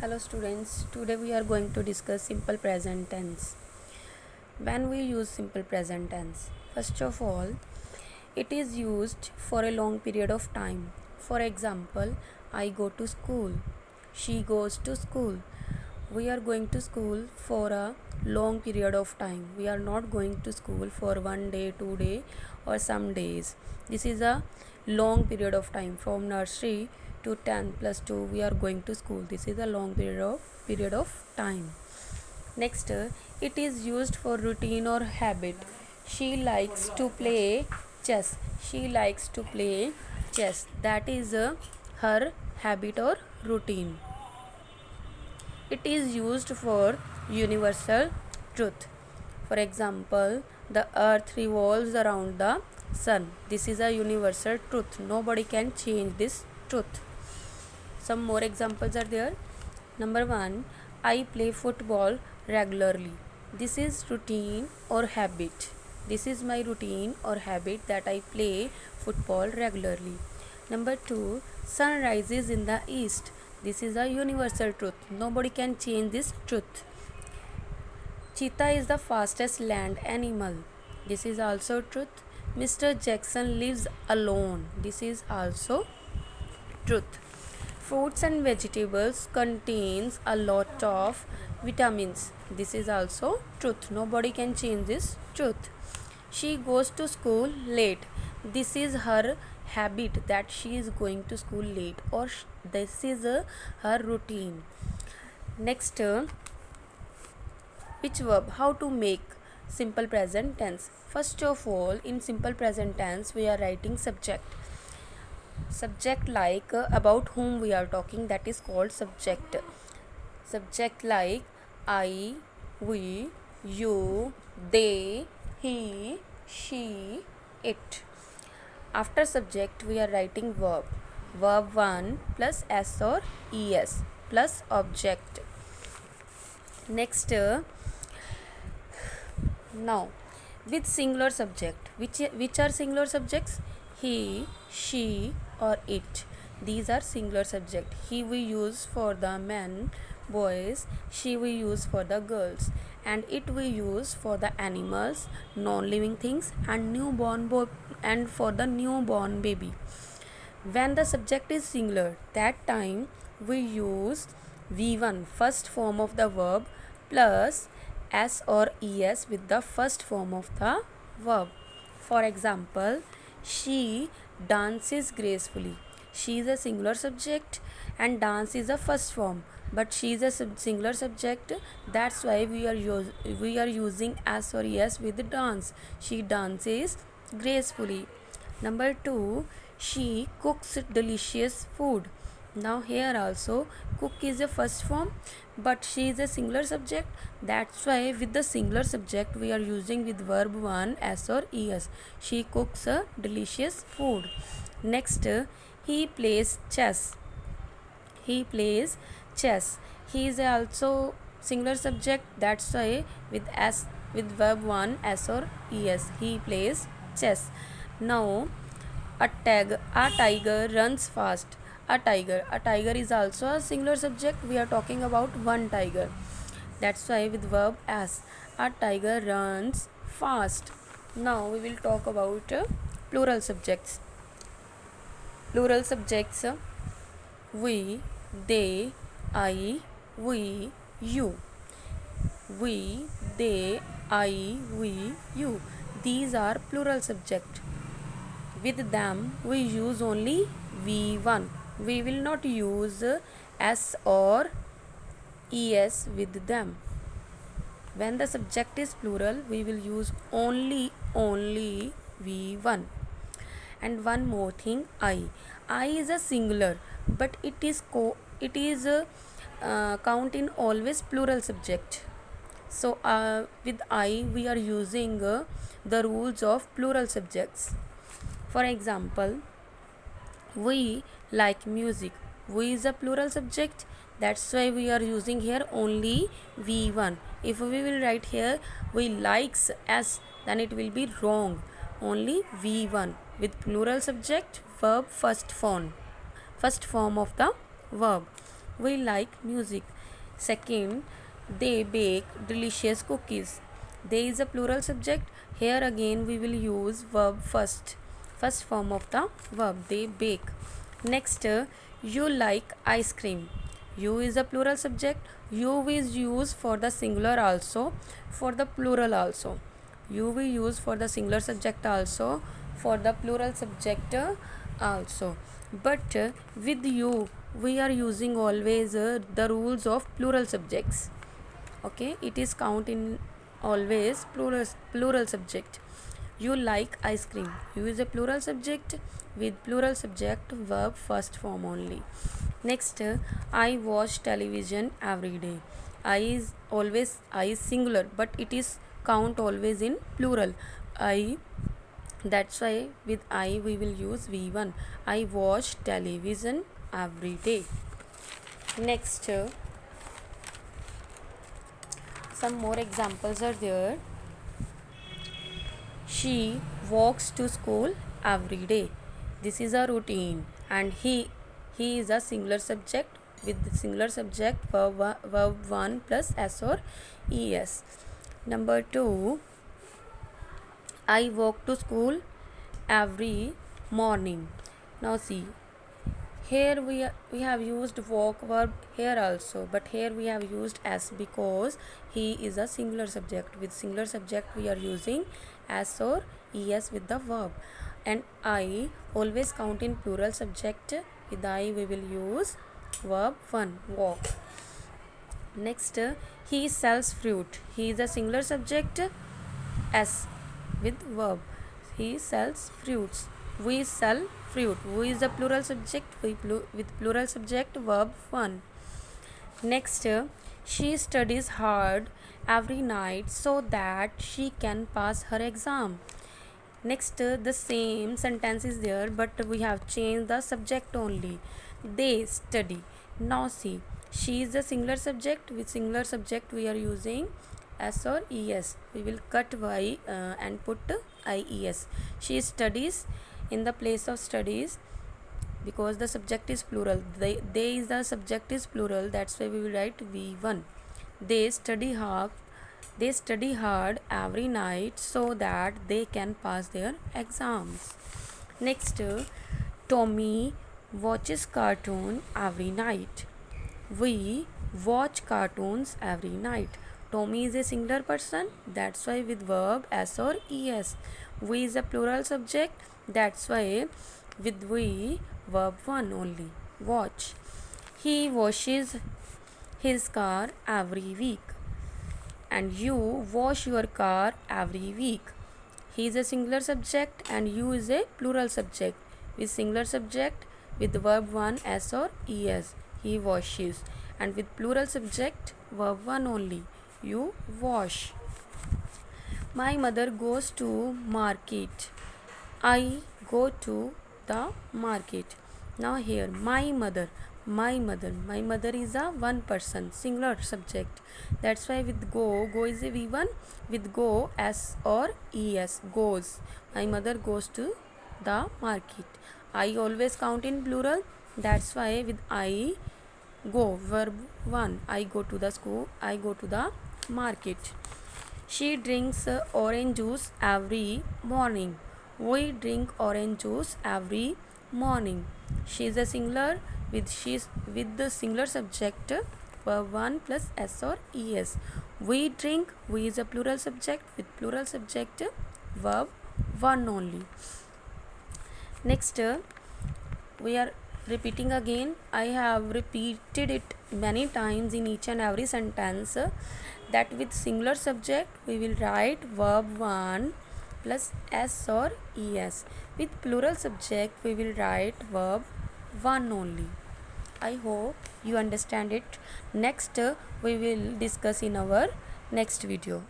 Hello students, today we are going to discuss simple present tense. When we use simple present tense, first of all, it is used for a long period of time. For example, I go to school, she goes to school. We are going to school for a long period of time. We are not going to school for 1 day, 2 day, or some days. This is a long period of time from nursery to 10 plus 2 we are going to school. This is a long period of time. Next, it is used for routine or habit. She likes to play chess. She likes to play chess. That is her habit or routine. It is used for universal truth. For example, the earth revolves around the sun. This is a universal truth. Nobody can change this truth. Some more examples are there. Number 1, I play football regularly. This is routine or habit. This is my routine or habit that I play football regularly. Number 2, sun rises in the east. This is a universal truth. Nobody can change this truth. Cheetah is the fastest land animal. This is also truth. Mr. Jackson lives alone. This is also truth. Fruits and vegetables contains a lot of vitamins. This is also truth. Nobody can change this truth. She goes to school late. This is her habit that she is going to school late, or this is her routine. Next, which verb? How to make simple present tense? First of all, in simple present tense, we are writing subject. Subject like about whom we are talking, that is called subject. Subject like I, we, you, they, he, she, it. After subject we are writing verb. Verb 1 plus s or es plus object. Next, now with singular subject, which are singular subjects? He, she, or it. These are singular subject. He we use for the men, boys. She we use for the girls, and it we use for the animals, non-living things, and and for the newborn baby. When the subject is singular, that time we use V1, first form of the verb, plus S or ES with the first form of the verb. For example, she dances gracefully. She is a singular subject and dance is a first form, but she is a singular subject. That's why we are using S or ES with dance. She dances gracefully. Number 2, she cooks delicious food. Now here also cook is a first form, but she is a singular subject. That's why with the singular subject we are using with verb 1 s or es. She cooks a delicious food. Next, he plays chess. He plays chess. He is also singular subject. That's why with verb 1 s or es. He plays chess. Now a tiger runs fast. A tiger is also a singular subject. We are talking about one tiger. That's why with verb as, a tiger runs fast. Now we will talk about plural subjects. Plural subjects: we, they, I, we, you. We, they, I, we, you. These are plural subject. With them we use only V1. We will not use S or ES with them. When the subject is plural, we will use only V1. And one more thing, I. I is a singular, but it is count in always plural subject. So with I we are using the rules of plural subjects. For example, we like music. We is a plural subject. That's why we are using here only V1. If we will write here we likes S, then it will be wrong. Only V1 with plural subject, verb first form of the verb. we like music. Second, they bake delicious cookies. They is a plural subject. Here again we will use verb first form of the verb, they bake. Next, you like ice cream. You is a plural subject. You is used for the singular also, for the plural also. You will use for the singular subject also, for the plural subject also. But with you we are using always the rules of plural subjects. Okay, it is count in always plural subject. You like ice cream. You is a plural subject with plural subject verb first form only. Next, I watch television every day. I is singular, but it is count always in plural. I, that's why with I we will use V1. I watch television every day. Next, some more examples are there. She walks to school every day. This is a routine. And he is a singular subject with singular subject verb 1 plus s or es. Number 2, I walk to school every morning. Now see, here we have used walk verb here also, but here we have used s because he is a singular subject. With singular subject we are using s or es with the verb. And I always count in plural subject. With I we will use verb 1, walk. Next, he sells fruit. He is a singular subject, s with verb. He sells fruits. We sell fruit. We is a plural subject with plural subject verb 1. Next, she studies hard every night so that she can pass her exam. Next, the same sentence is there, but we have changed the subject only. They study. Now see, she is a singular subject. With singular subject we are using s or es. We will cut y and put ies. She studies in the place of studies, because the subject is plural. They is the subject is plural, that's why we will write v1. They study hard every night so that they can pass their exams. Next, Tommy watches cartoon every night. We watch cartoons every night. Tommy is a singular person, that's why with verb s or es. We is a plural subject, that's why with we verb 1 only, watch. He washes his car every week. And you wash your car every week. He is a singular subject and you is a plural subject. With singular subject with verb 1 s or es, he washes. And with plural subject verb 1 only, you wash. My mother goes to market. I go to the market. Now here, my mother is a one person singular subject, that's why with go is a v1, with go s or es, goes. My mother goes to the market. I always count in plural, that's why with I go verb 1, I go to the school, I go to the market. She drinks orange juice every morning. We drink orange juice every morning. She is a singular with the singular subject verb 1 plus s or es. We drink, we is a plural subject with plural subject verb 1 only. Next, we are repeating again. I have repeated it many times in each and every sentence, that with singular subject we will write verb 1 plus s or es. With plural subject we will write verb 1 only. I hope you understand it. Next, we will discuss in our next video.